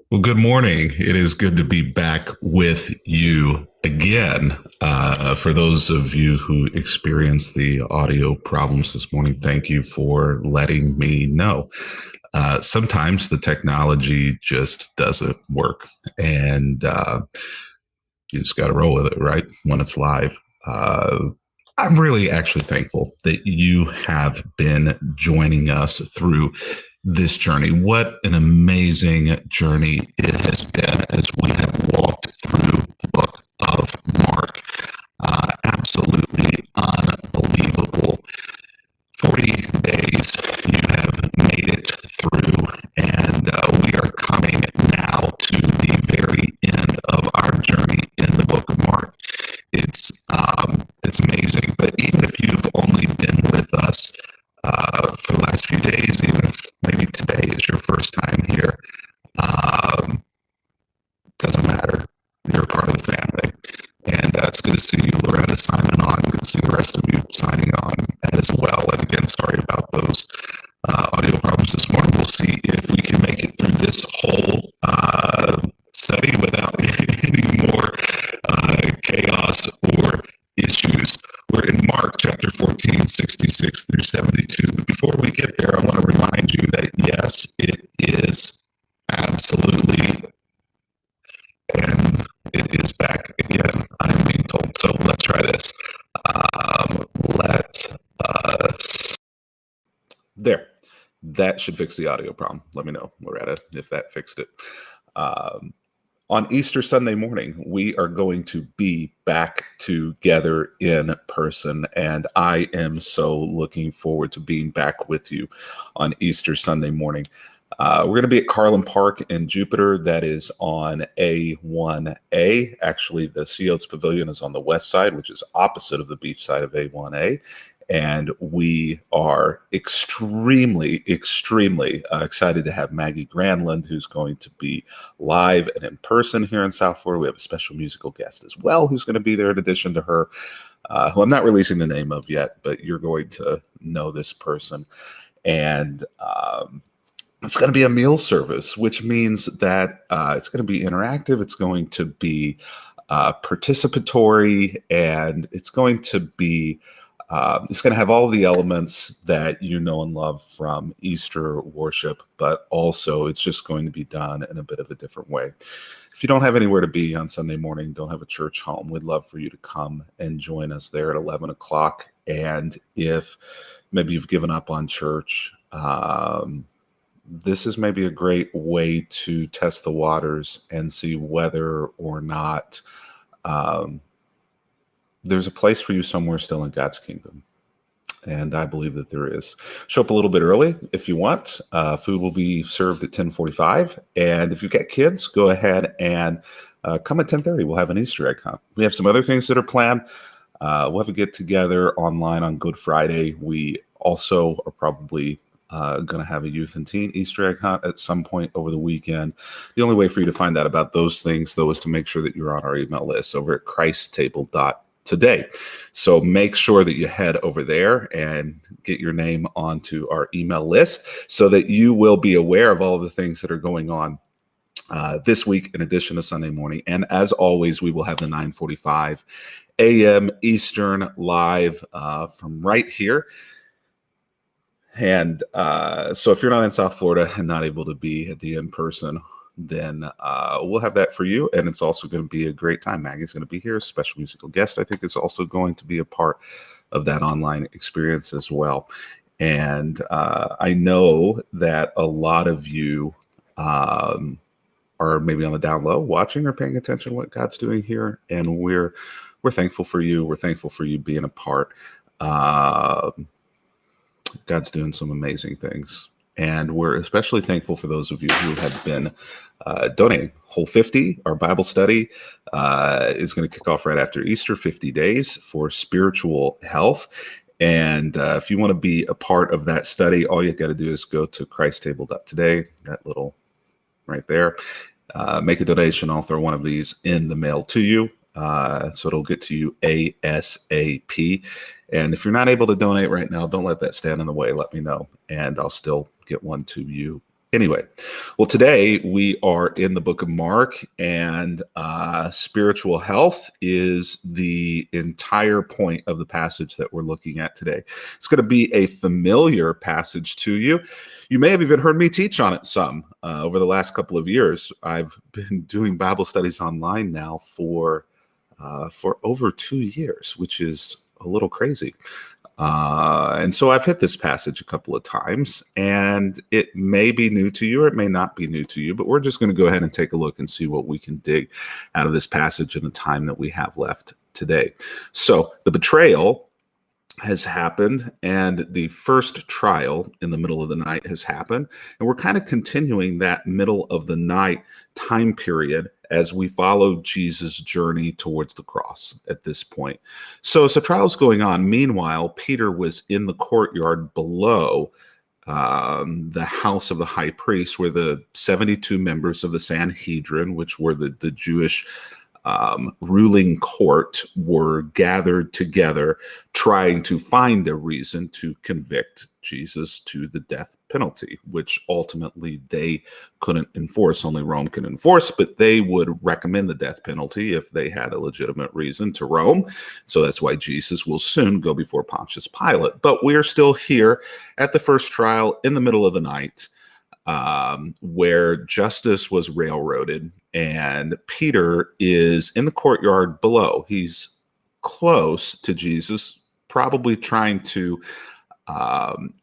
Well, good morning. It is good to be back with you again. For those of you who experienced the audio problems this morning, thank you for letting me know. Sometimes the technology just doesn't work, and you just got to roll with it, right? When it's live. I'm really actually thankful that you have been joining us through this journey. What an amazing journey it has been as we have walked through the book of Mark. Absolutely unbelievable. 40 days you have made it through, and we are coming now to the very end of our journey in the book of Mark. It's amazing, but even if you've only been with us for the last few days, even if maybe today is your first time here, um, doesn't matter. You're a part of the family. And it's good to see you, Loretta, signing on. Good to see the rest of you signing on as well. And again, sorry about those audio problems this morning. We'll see if we can make it through this whole study without any more chaos or issues. We're in Mark chapter 14, 66 through 72. But before we get there, I want to remind you that yes, it is absolutely, and it is back again. I'm being told. So let's try this. Let us. There. That should fix the audio problem. Let me know, Loretta, if that fixed it. Um, on Easter Sunday morning, we are going to be back together in person. And I am so looking forward to being back with you on Easter Sunday morning. We're going to be at Carlin Park in Jupiter. That is on A1A. Actually, the Sea Oats Pavilion is on the west side, which is opposite of the beach side of A1A. And we are extremely excited to have Maggie Granlund, who's going to be live and in person here in South Florida. We have a special musical guest as well, who's going to be there in addition to her, who I'm not releasing the name of yet, but you're going to know this person. And it's going to be a meal service, which means that it's going to be interactive. It's going to be participatory, and it's going to have all the elements that you know and love from Easter worship, but also it's just going to be done in a bit of a different way. If you don't have anywhere to be on Sunday morning, don't have a church home, we'd love for you to come and join us there at 11 o'clock. And if maybe you've given up on church, this is maybe a great way to test the waters and see whether or not there's a place for you somewhere still in God's kingdom. And I believe that there is. Show up a little bit early if you want. Food will be served at 10:45. And if you've got kids, go ahead and come at 10:30. We'll have an Easter egg hunt. We have some other things that are planned. We'll have a get together online on Good Friday. We also are probably going to have a youth and teen Easter egg hunt at some point over the weekend. The only way for you to find out about those things, though, is to make sure that you're on our email list over at christtable.today. So make sure that you head over there and get your name onto our email list so that you will be aware of all the things that are going on this week in addition to Sunday morning. And as always, we will have the 9:45 a.m. Eastern live from right here. And so if you're not in South Florida and not able to be at the in-person, then we'll have that for you. And it's also going to be a great time. Maggie's going to be here. Special musical guest, I think, is also going to be a part of that online experience as well. And I know that a lot of you are maybe on the down low watching or paying attention to what God's doing here. And we're thankful for you. We're thankful for you being a part. God's doing some amazing things. And we're especially thankful for those of you who have been donating. Whole 50, our Bible study, is going to kick off right after Easter, 50 days for spiritual health. And if you want to be a part of that study, all you got to do is go to christtable.today, that little right there. Make a donation. I'll throw one of these in the mail to you. So it'll get to you ASAP. And if you're not able to donate right now, don't let that stand in the way. Let me know, and I'll still get one to you Anyway, well, today we are in the book of Mark, and spiritual health is the entire point of the passage that we're looking at today. It's going to be a familiar passage to you. You may have even heard me teach on it some over the last couple of years. I've been doing Bible studies online now for over 2 years, which is a little crazy. And so I've hit this passage a couple of times, and it may be new to you or it may not be new to you, but we're just going to go ahead and take a look and see what we can dig out of this passage in the time that we have left today. So the betrayal has happened, and the first trial in the middle of the night has happened, and we're kind of continuing that middle of the night time period as we follow Jesus' journey towards the cross at this point. So as the trial's going on, meanwhile, Peter was in the courtyard below the house of the high priest, where the 72 members of the Sanhedrin, which were the Jewish ruling court, were gathered together trying to find a reason to convict Jesus to the death penalty, which ultimately they couldn't enforce. Only Rome can enforce, but they would recommend the death penalty if they had a legitimate reason to Rome. So that's why Jesus will soon go before Pontius Pilate. But we're still here at the first trial in the middle of the night, where justice was railroaded, and Peter is in the courtyard below. He's close to Jesus, probably trying to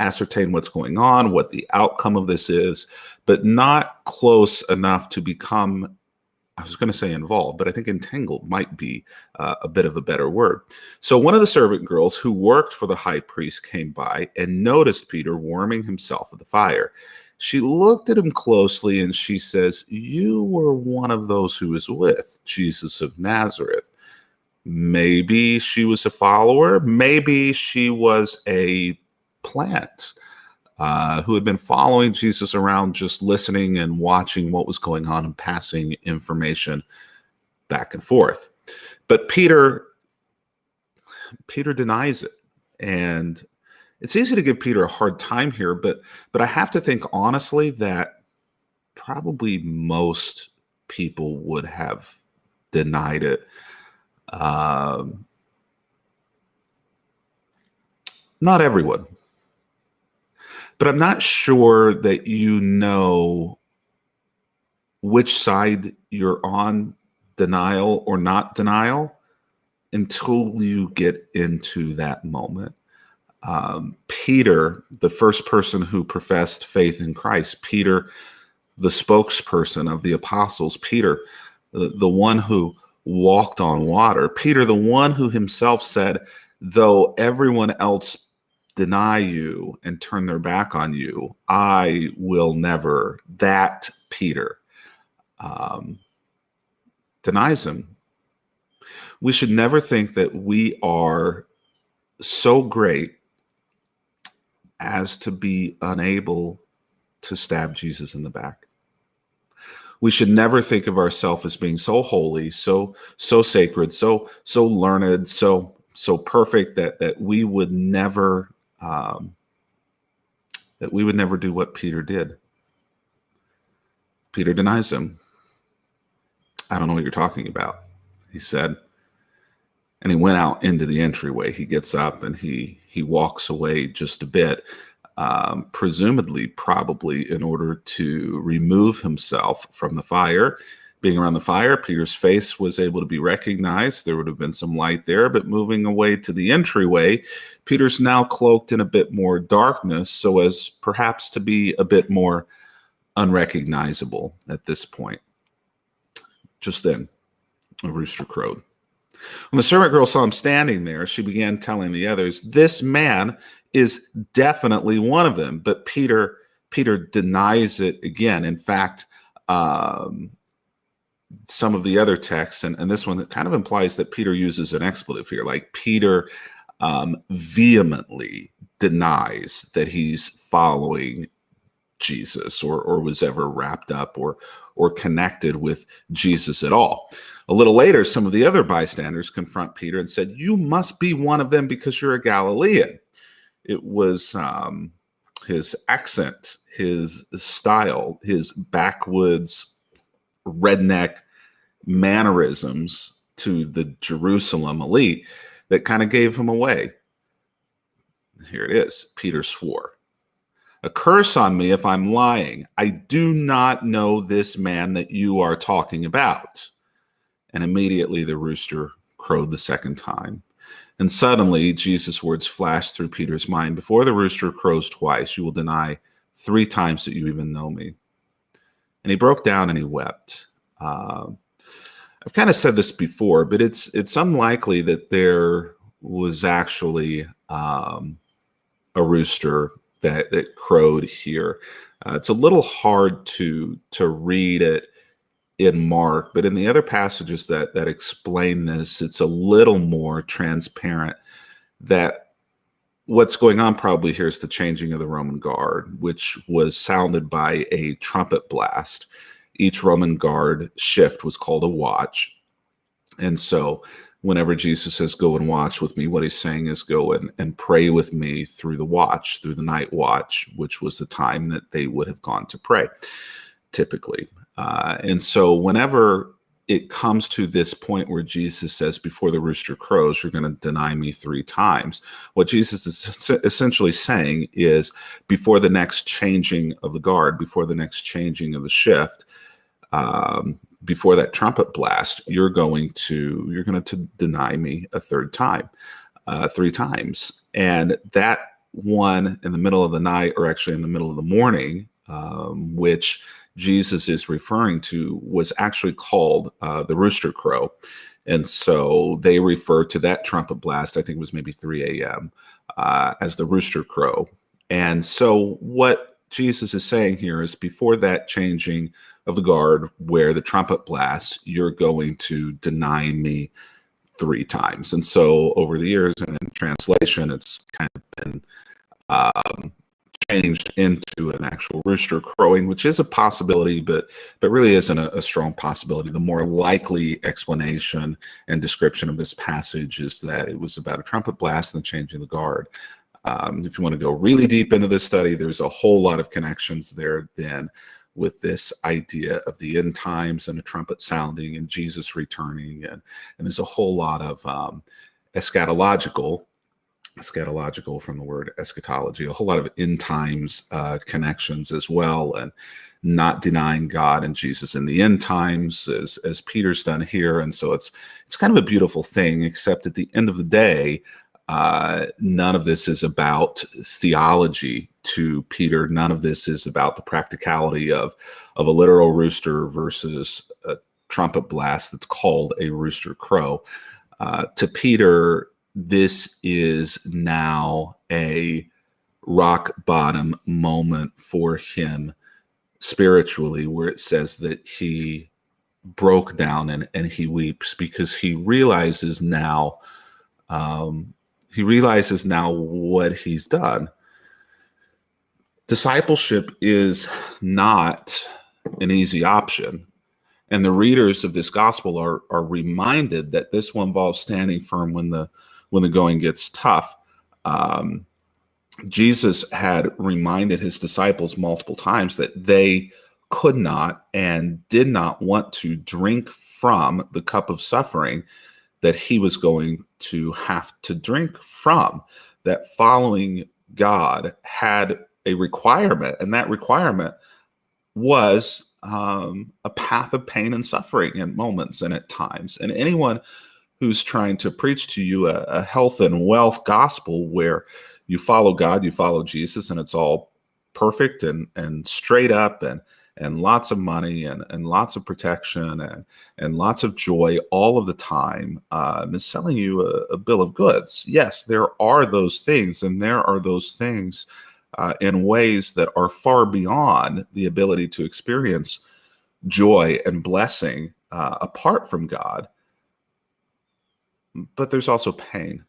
ascertain what's going on, what the outcome of this is, but not close enough to become, I was going to say involved, but I think entangled might be a bit of a better word. So one of the servant girls who worked for the high priest came by and noticed Peter warming himself at the fire. She looked at him closely and she says, "You were one of those who was with Jesus of Nazareth." Maybe she was a follower. Maybe she was a plant who had been following Jesus around, just listening and watching what was going on and passing information back and forth. But Peter denies it. And it's easy to give Peter a hard time here, but I have to think honestly that probably most people would have denied it. Not everyone. But I'm not sure that you know which side you're on, denial or not denial, until you get into that moment. Peter, the first person who professed faith in Christ, Peter, the spokesperson of the apostles, Peter, the one who walked on water, Peter, the one who himself said, "Though everyone else deny you and turn their back on you, I will never." That Peter denies him. We should never think that we are so great as to be unable to stab Jesus in the back. We should never think of ourselves as being so holy, so sacred, so learned, so perfect that we would never do what Peter did. Peter denies him. "I don't know what you're talking about," he said. And he went out into the entryway. He gets up and he walks away just a bit, presumably, probably in order to remove himself from the fire. Being around the fire, Peter's face was able to be recognized. There would have been some light there, but moving away to the entryway, Peter's now cloaked in a bit more darkness, so as perhaps to be a bit more unrecognizable at this point. Just then, a rooster crowed. When the servant girl saw him standing there, she began telling the others, "This man is definitely one of them." But Peter denies it again. In fact, some of the other texts, and this one, that kind of implies that Peter uses an expletive here, like Peter vehemently denies that he's following Jesus or was ever wrapped up or connected with Jesus at all. A little later, some of the other bystanders confront Peter and said, "You must be one of them because you're a Galilean." It was his accent, his style, his backwoods redneck mannerisms to the Jerusalem elite that kind of gave him away. Here it is. Peter swore, "A curse on me if I'm lying. I do not know this man that you are talking about." And immediately the rooster crowed the second time. And suddenly Jesus' words flashed through Peter's mind. "Before the rooster crows twice, you will deny 3 times that you even know me." And he broke down and he wept. I've kind of said this before, but it's unlikely that there was actually a rooster that crowed here. It's a little hard to read it in Mark, but in the other passages that explain this, it's a little more transparent that what's going on probably here is the changing of the Roman guard, which was sounded by a trumpet blast. Each Roman guard shift was called a watch. And so whenever Jesus says, "Go and watch with me," what he's saying is go and pray with me through the watch, through the night watch, which was the time that they would have gone to pray, typically. And so whenever it comes to this point where Jesus says, "Before the rooster crows, you're going to deny me 3 times," what Jesus is essentially saying is before the next changing of the guard, before the next changing of the shift, before that trumpet blast, you're going to deny me a 3rd time, 3 times. And that one in the middle of the night, or actually in the middle of the morning, which Jesus is referring to, was actually called the rooster crow. And so they refer to that trumpet blast, I think it was maybe 3 a.m., as the rooster crow. And so what Jesus is saying here is before that changing of the guard, where the trumpet blasts, you're going to deny me 3 times. And so over the years and in translation, it's kind of been changed into an actual rooster crowing, which is a possibility, but really isn't a strong possibility. The more likely explanation and description of this passage is that it was about a trumpet blast and the changing the guard. If you want to go really deep into this study, there's a whole lot of connections there then with this idea of the end times and a trumpet sounding and Jesus returning. And there's a whole lot of eschatological from the word eschatology, a whole lot of end times connections as well, and not denying God and Jesus in the end times as Peter's done here. And so it's kind of a beautiful thing, except at the end of the day, none of this is about theology to Peter. None of this is about the practicality of a literal rooster versus a trumpet blast that's called a rooster crow. To Peter, this is now a rock bottom moment for him spiritually, where it says that he broke down and he weeps because he realizes now what he's done. Discipleship is not an easy option. And the readers of this gospel are reminded that this will involve standing firm when the going gets tough. Jesus had reminded his disciples multiple times that they could not and did not want to drink from the cup of suffering that he was going to have to drink from, that following God had a requirement, and that requirement was a path of pain and suffering at moments and at times. And anyone who's trying to preach to you a health and wealth gospel where you follow God, you follow Jesus, and it's all perfect and straight up and lots of money and lots of protection and lots of joy all of the time, is selling you a bill of goods. Yes, there are those things, and there are those things in ways that are far beyond the ability to experience joy and blessing apart from God. But there's also pain.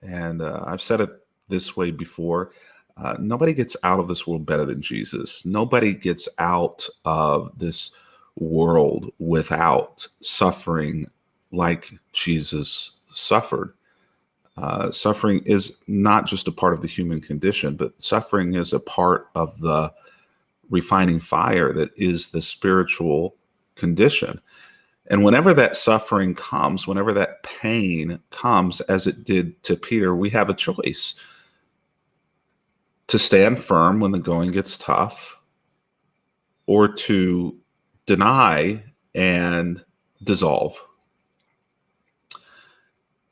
And I've said it this way before. Nobody gets out of this world better than Jesus. Nobody gets out of this world without suffering like Jesus suffered. Suffering is not just a part of the human condition, but suffering is a part of the refining fire that is the spiritual condition. And whenever that suffering comes, whenever that pain comes, as it did to Peter, we have a choice to stand firm when the going gets tough, or to deny and dissolve.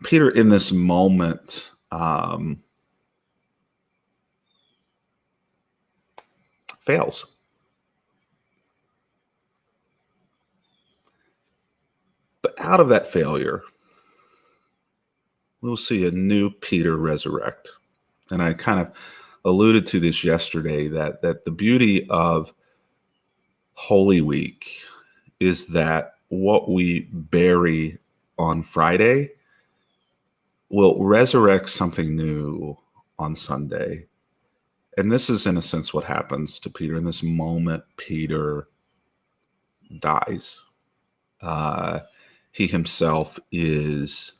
Peter, in this moment, fails. But out of that failure, we'll see a new Peter resurrect. And I kind of alluded to this yesterday, that the beauty of Holy Week is that what we bury on Friday will resurrect something new on Sunday. And this is, in a sense, what happens to Peter. In this moment, Peter dies. He himself is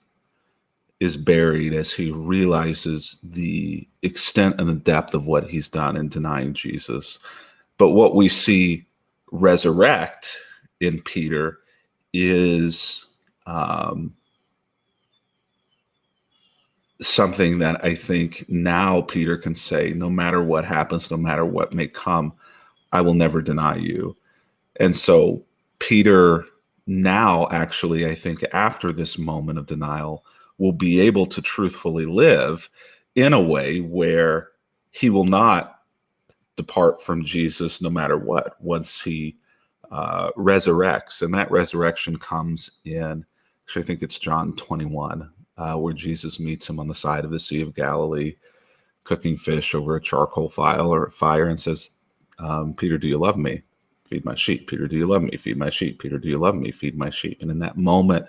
buried as he realizes the extent and the depth of what he's done in denying Jesus. But what we see resurrect in Peter is something that I think now Peter can say, no matter what happens, no matter what may come, I will never deny you. And so Peter now, actually, I think after this moment of denial, will be able to truthfully live in a way where he will not depart from Jesus no matter what, once he resurrects. And that resurrection comes in, actually, I think it's John 21, where Jesus meets him on the side of the Sea of Galilee, cooking fish over a charcoal fire, and says, Peter, do you love me? Feed my sheep. Peter, do you love me? Feed my sheep. Peter, do you love me? Feed my sheep. And in that moment,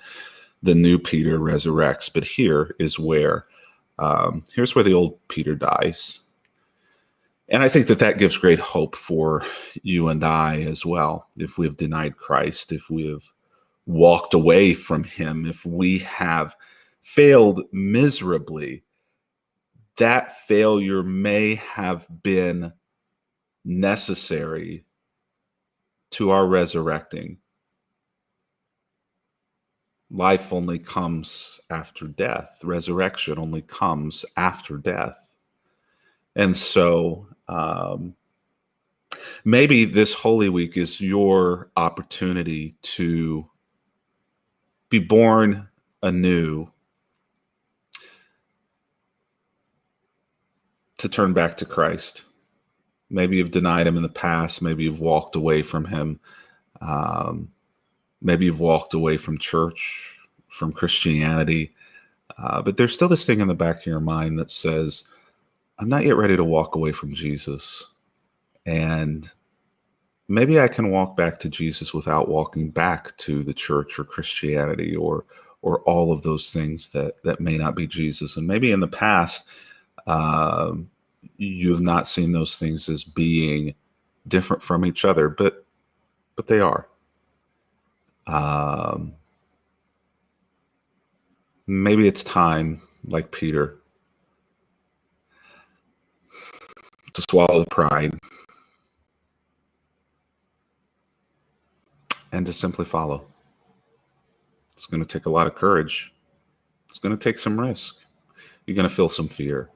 the new Peter resurrects. But here is where, here's where the old Peter dies. And I think that gives great hope for you and I as well. If we have denied Christ, if we have walked away from him, if we have failed miserably, that failure may have been necessary to our resurrecting. Life only comes after death. Resurrection only comes after death. And so maybe this Holy Week is your opportunity to be born anew, to turn back to Christ. Maybe you've denied him in the past. Maybe you've walked away from him. Maybe you've walked away from church, from Christianity. But there's still this thing in the back of your mind that says, I'm not yet ready to walk away from Jesus. And maybe I can walk back to Jesus without walking back to the church or Christianity or all of those things that may not be Jesus. And maybe in the past, you have not seen those things as being different from each other, but they are. Maybe it's time, like Peter, to swallow the pride and to simply follow. It's going to take a lot of courage. It's going to take some risk. You're going to feel some fear.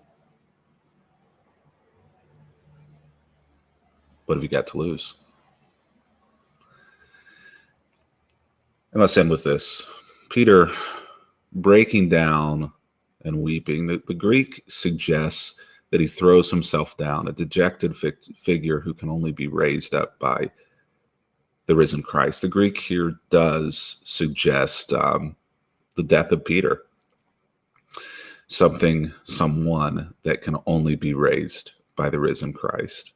What have you got to lose? And let's end with this. Peter breaking down and weeping. The Greek suggests that he throws himself down, a dejected figure who can only be raised up by the risen Christ. The Greek here does suggest the death of Peter, someone that can only be raised by the risen Christ.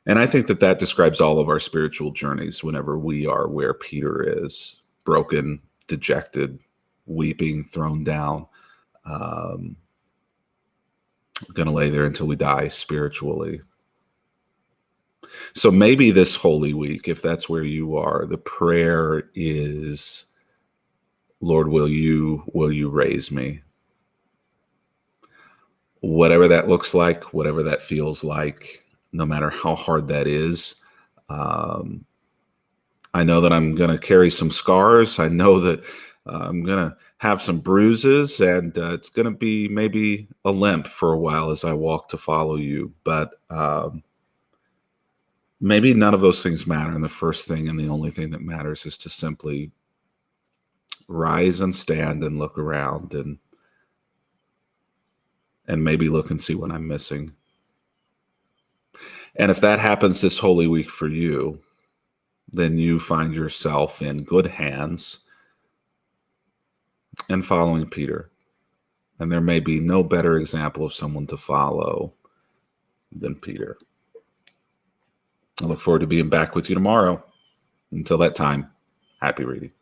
And I think that describes all of our spiritual journeys whenever we are where Peter is, broken, dejected, weeping, thrown down, going to lay there until we die spiritually. So maybe this Holy Week, if that's where you are, the prayer is, Lord, will you raise me? whatever that looks like, whatever that feels like, no matter how hard that is. Um, I know that I'm going to carry some scars. I know that I'm going to have some bruises, and it's going to be maybe a limp for a while as I walk to follow you. But maybe none of those things matter. And the first thing and the only thing that matters is to simply rise and stand and look around and maybe look and see what I'm missing. And if that happens this Holy Week for you, then you find yourself in good hands and following Peter. And there may be no better example of someone to follow than Peter. I look forward to being back with you tomorrow. Until that time, happy reading.